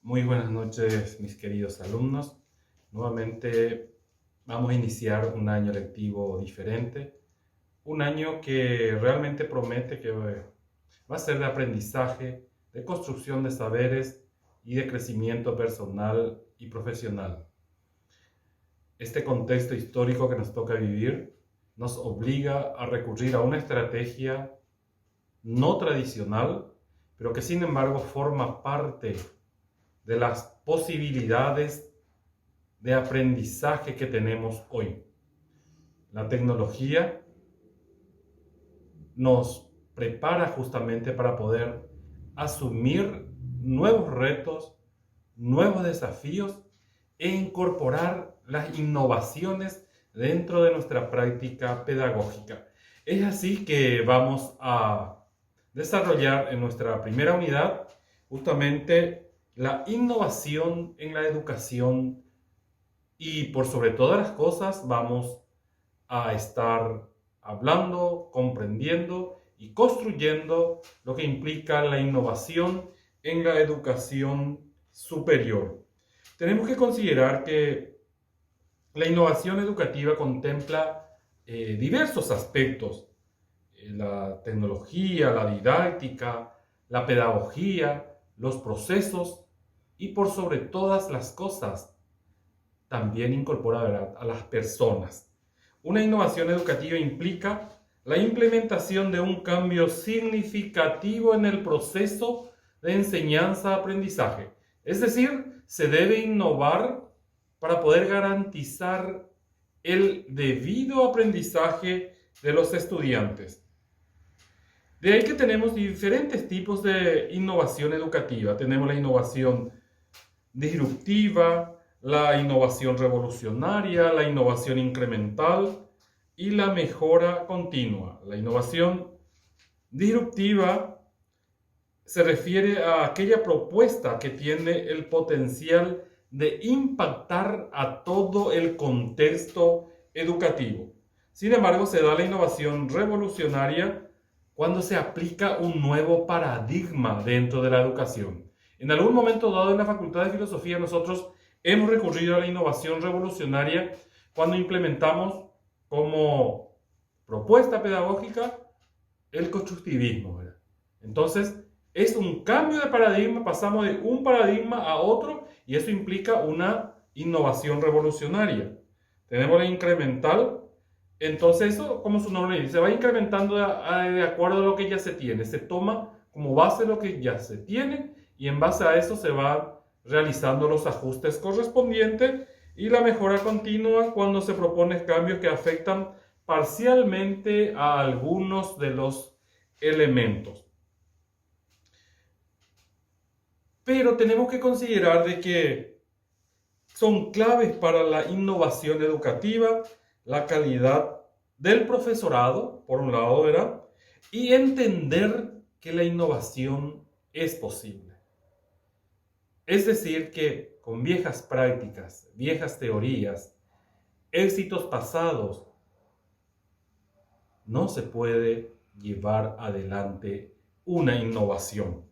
Muy buenas noches, mis queridos alumnos. Nuevamente vamos a iniciar un año lectivo diferente, un año que realmente promete que va a ser de aprendizaje, de construcción de saberes y de crecimiento personal y profesional. Este contexto histórico que nos toca vivir nos obliga a recurrir a una estrategia no tradicional, pero que sin embargo forma parte de las posibilidades de aprendizaje que tenemos hoy. La tecnología nos prepara justamente para poder asumir nuevos retos, nuevos desafíos e incorporar las innovaciones dentro de nuestra práctica pedagógica. Es así que vamos a desarrollar en nuestra primera unidad justamente la innovación en la educación y por sobre todas las cosas vamos a estar hablando, comprendiendo y construyendo lo que implica la innovación en la educación superior. Tenemos que considerar que la innovación educativa contempla diversos aspectos: la tecnología, la didáctica, la pedagogía, los procesos y por sobre todas las cosas también incorpora, ¿verdad?, a las personas. Una innovación educativa implica la implementación de un cambio significativo en el proceso de enseñanza-aprendizaje. Es decir, se debe innovar para poder garantizar el debido aprendizaje de los estudiantes. De ahí que tenemos diferentes tipos de innovación educativa. Tenemos la innovación disruptiva, la innovación revolucionaria, la innovación incremental y la mejora continua. La innovación disruptiva se refiere a aquella propuesta que tiene el potencial de impactar a todo el contexto educativo. Sin embargo, se da la innovación revolucionaria cuando se aplica un nuevo paradigma dentro de la educación. En algún momento dado en la Facultad de Filosofía nosotros hemos recurrido a la innovación revolucionaria cuando implementamos como propuesta pedagógica el constructivismo, ¿verdad? Entonces, es un cambio de paradigma, pasamos de un paradigma a otro y eso implica una innovación revolucionaria. Tenemos la incremental, entonces eso, como su nombre dice, se va incrementando de acuerdo a lo que ya se tiene. Se toma como base lo que ya se tiene y en base a eso se va realizando los ajustes correspondientes, y la mejora continua cuando se proponen cambios que afectan parcialmente a algunos de los elementos. Pero tenemos que considerar de que son claves para la innovación educativa la calidad del profesorado, por un lado, ¿verdad?, y entender que la innovación es posible. Es decir, que con viejas prácticas, viejas teorías, éxitos pasados, no se puede llevar adelante una innovación.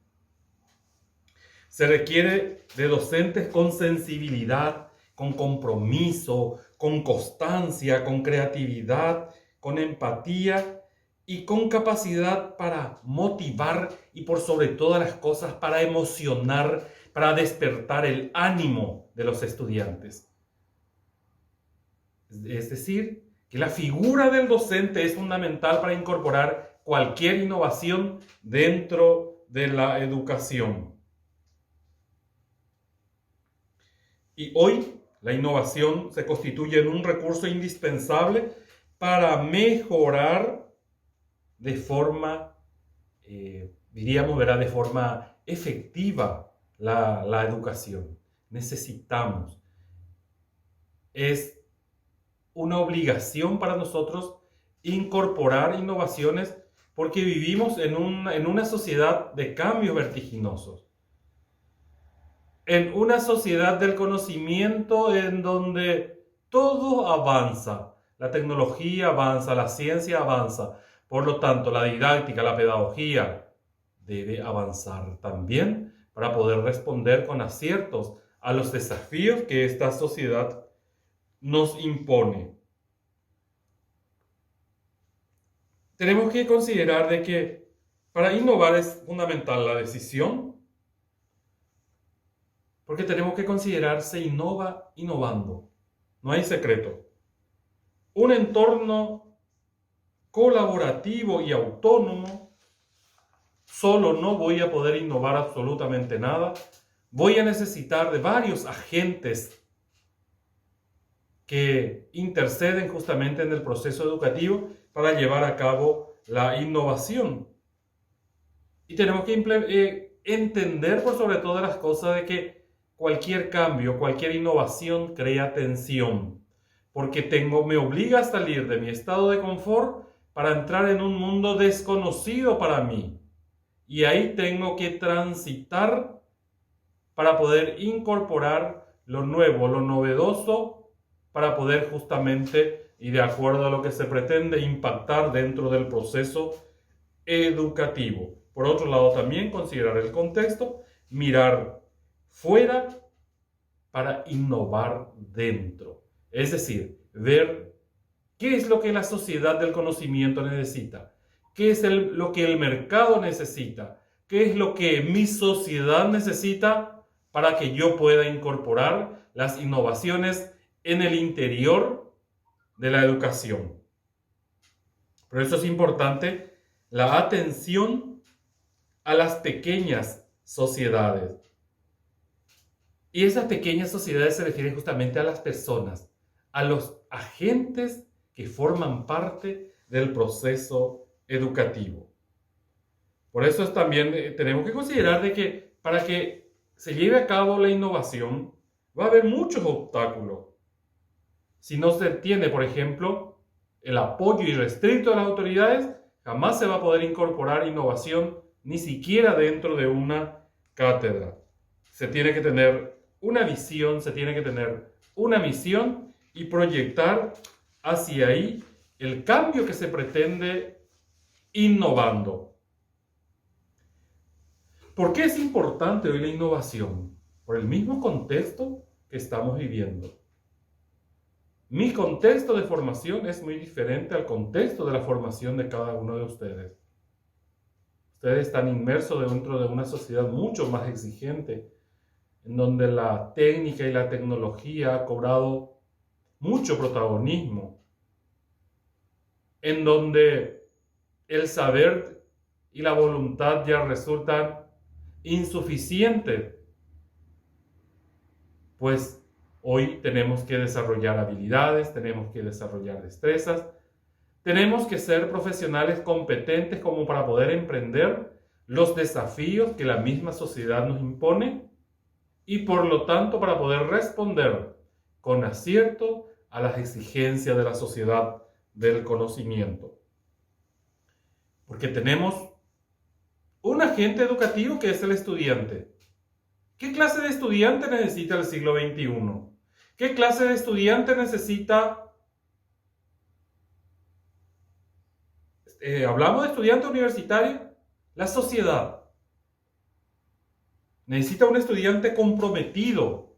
Se requiere de docentes con sensibilidad, con compromiso, con constancia, con creatividad, con empatía y con capacidad para motivar y por sobre todas las cosas para emocionar, para despertar el ánimo de los estudiantes. Es decir, que la figura del docente es fundamental para incorporar cualquier innovación dentro de la educación. Y hoy la innovación se constituye en un recurso indispensable para mejorar de forma, diríamos, ¿verdad?, de forma efectiva la educación. Necesitamos, es una obligación para nosotros incorporar innovaciones porque vivimos en una sociedad de cambios vertiginosos. En una sociedad del conocimiento en donde todo avanza, la tecnología avanza, la ciencia avanza, por lo tanto la didáctica, la pedagogía debe avanzar también, para poder responder con aciertos a los desafíos que esta sociedad nos impone. Tenemos que considerar de que para innovar es fundamental la decisión, porque tenemos que considerar se innova innovando. No hay secreto. Un entorno colaborativo y autónomo, solo no voy a poder innovar absolutamente nada. Voy a necesitar de varios agentes que interceden justamente en el proceso educativo para llevar a cabo la innovación. Y tenemos que entender por sobre todas las cosas de que cualquier cambio, cualquier innovación crea tensión, porque me obliga a salir de mi estado de confort para entrar en un mundo desconocido para mí. Y ahí tengo que transitar para poder incorporar lo nuevo, lo novedoso, para poder justamente, y de acuerdo a lo que se pretende, impactar dentro del proceso educativo. Por otro lado, también considerar el contexto, mirar fuera para innovar dentro. Es decir, ver qué es lo que la sociedad del conocimiento necesita, qué es lo que el mercado necesita, qué es lo que mi sociedad necesita para que yo pueda incorporar las innovaciones en el interior de la educación. Por eso es importante la atención a las pequeñas sociedades. Y esas pequeñas sociedades se refieren justamente a las personas, a los agentes que forman parte del proceso educativo. Por eso también tenemos que considerar de que para que se lleve a cabo la innovación va a haber muchos obstáculos. Si no se tiene, por ejemplo, el apoyo irrestricto de las autoridades, jamás se va a poder incorporar innovación ni siquiera dentro de una cátedra. Se tiene que tener una visión, se tiene que tener una misión y proyectar hacia ahí el cambio que se pretende innovando. ¿Por qué es importante hoy la innovación? Por el mismo contexto que estamos viviendo. Mi contexto de formación es muy diferente al contexto de la formación de cada uno de ustedes. Ustedes están inmersos dentro de una sociedad mucho más exigente, en donde la técnica y la tecnología ha cobrado mucho protagonismo, en donde el saber y la voluntad ya resultan insuficientes, pues hoy tenemos que desarrollar habilidades, tenemos que desarrollar destrezas, tenemos que ser profesionales competentes como para poder emprender los desafíos que la misma sociedad nos impone y por lo tanto para poder responder con acierto a las exigencias de la sociedad del conocimiento. Porque tenemos un agente educativo que es el estudiante. ¿Qué clase de estudiante necesita el siglo XXI? ¿Qué clase de estudiante necesita? Hablamos de estudiante universitario, la sociedad. Necesita un estudiante comprometido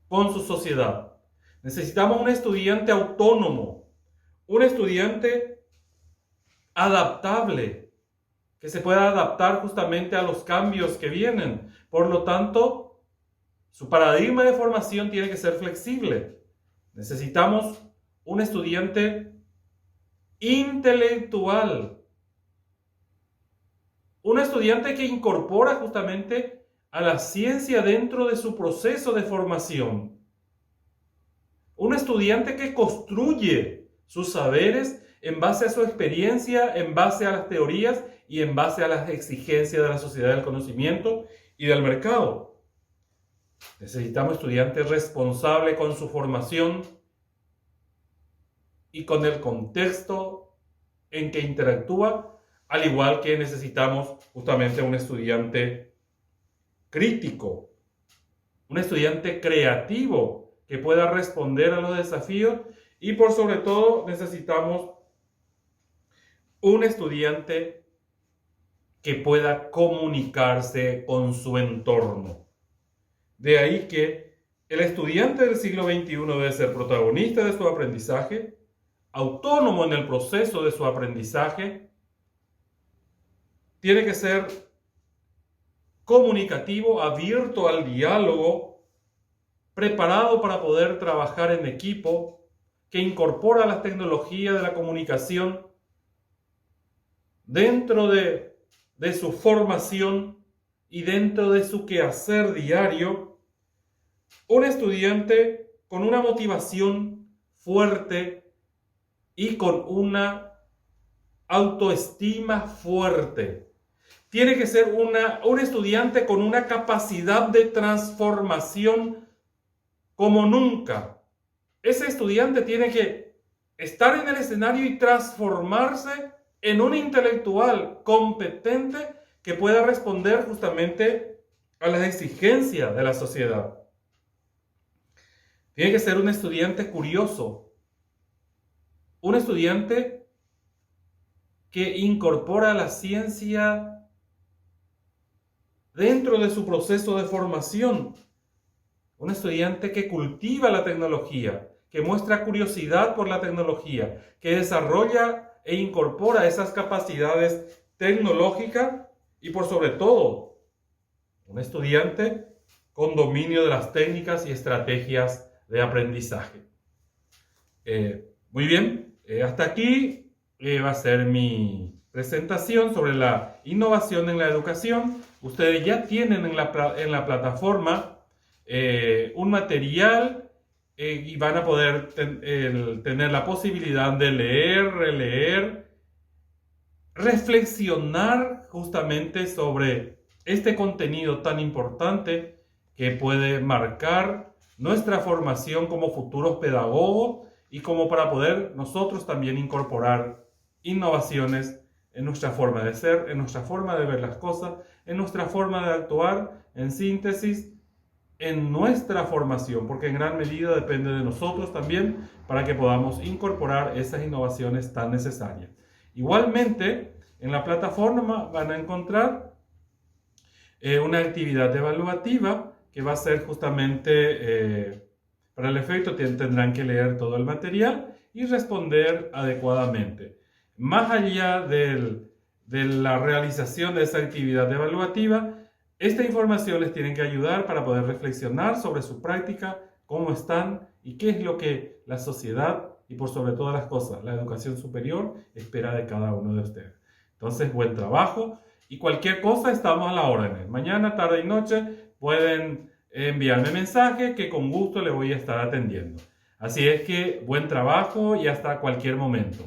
con su sociedad. Necesitamos un estudiante autónomo, un estudiante adaptable, que se pueda adaptar justamente a los cambios que vienen. Por lo tanto, su paradigma de formación tiene que ser flexible. Necesitamos un estudiante intelectual, un estudiante que incorpora justamente a la ciencia dentro de su proceso de formación, un estudiante que construye sus saberes en base a su experiencia, en base a las teorías y en base a las exigencias de la sociedad del conocimiento y del mercado. Necesitamos estudiantes responsables con su formación y con el contexto en que interactúa, al igual que necesitamos justamente un estudiante crítico, un estudiante creativo que pueda responder a los desafíos y por sobre todo necesitamos un estudiante que pueda comunicarse con su entorno. De ahí que el estudiante del siglo XXI debe ser protagonista de su aprendizaje, autónomo en el proceso de su aprendizaje, tiene que ser comunicativo, abierto al diálogo, preparado para poder trabajar en equipo, que incorpora las tecnologías de la comunicación dentro de su formación y dentro de su quehacer diario. Un estudiante con una motivación fuerte y con una autoestima fuerte. Tiene que ser un estudiante con una capacidad de transformación como nunca. Ese estudiante tiene que estar en el escenario y transformarse en un intelectual competente que pueda responder justamente a las exigencias de la sociedad. Tiene que ser un estudiante curioso, un estudiante que incorpora la ciencia dentro de su proceso de formación, un estudiante que cultiva la tecnología, que muestra curiosidad por la tecnología, que desarrolla e incorpora esas capacidades tecnológicas y por sobre todo, un estudiante con dominio de las técnicas y estrategias de aprendizaje. Muy bien, hasta aquí va a ser mi presentación sobre la innovación en la educación. Ustedes ya tienen en la plataforma un material y van a poder tener la posibilidad de leer, releer, reflexionar justamente sobre este contenido tan importante que puede marcar nuestra formación como futuros pedagogos y como para poder nosotros también incorporar innovaciones en nuestra forma de ser, en nuestra forma de ver las cosas, en nuestra forma de actuar, en síntesis, en nuestra formación, porque en gran medida depende de nosotros también para que podamos incorporar esas innovaciones tan necesarias. Igualmente, en la plataforma van a encontrar una actividad evaluativa que va a ser justamente para el efecto, tendrán que leer todo el material y responder adecuadamente. Más allá de la realización de esa actividad evaluativa, esta información les tiene que ayudar para poder reflexionar sobre su práctica, cómo están y qué es lo que la sociedad y por sobre todas las cosas, la educación superior espera de cada uno de ustedes. Entonces, buen trabajo y cualquier cosa estamos a la orden. Mañana, tarde y noche pueden enviarme mensaje que con gusto le voy a estar atendiendo. Así es que buen trabajo y hasta cualquier momento.